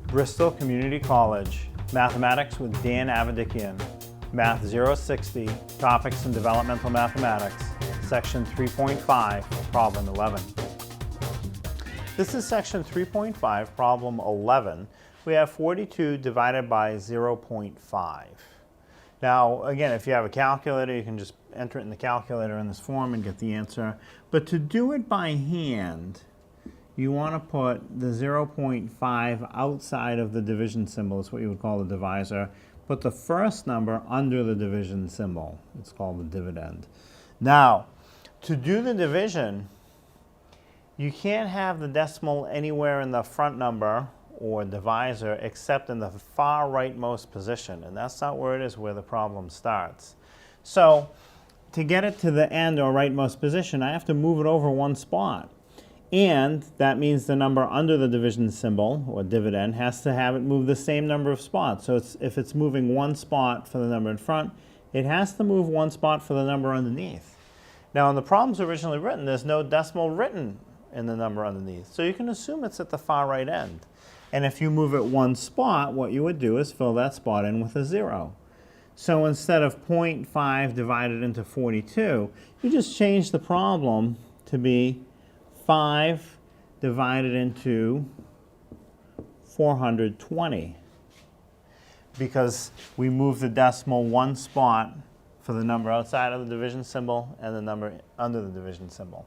Bristol Community College, Mathematics with Dan Avedikian, Math 060, Topics in Developmental Mathematics, Section 3.5, Problem 11. This is Section 3.5, Problem 11. We have 42 divided by 0.5. Now, again, if you have a calculator, you can just enter it in the calculator in this form and get the answer. But to do it by hand, you want to put the 0.5 outside of the division symbol. It's what you would call the divisor. Put the first number under the division symbol. It's called the dividend. Now, to do the division, you can't have the decimal anywhere in the front number or divisor except in the far rightmost position, and that's not where it is where the problem starts. So to get it to the end or rightmost position, I have to move it over one spot, and that means the number under the division symbol or dividend has to have it move the same number of spots. So if it's moving one spot for the number in front, it has to move one spot for the number underneath. Now, in the problems originally written, there's no decimal written in the number underneath, so you can assume it's at the far right end. And if you move it one spot, what you would do is fill that spot in with a 0. So instead of 0.5 divided into 42, you just change the problem to be 5 divided into 420. Because we move the decimal one spot for the number outside of the division symbol and the number under the division symbol.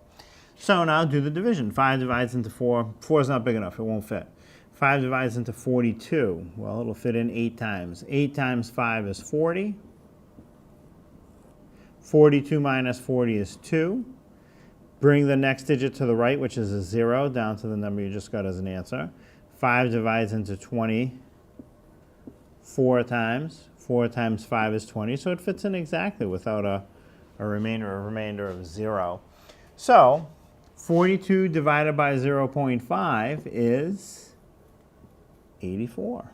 So now do the division. 5 divides into 4. 4 is not big enough. It won't fit. 5 divides into 42. Well, it'll fit in 8 times. 8 times 5 is 40. 42 minus 40 is 2. Bring the next digit to the right, which is a 0, down to the number you just got as an answer. 5 divides into 20 4 times. 4 times 5 is 20, so it fits in exactly without a remainder of 0. So 42 divided by 0.5 is 84.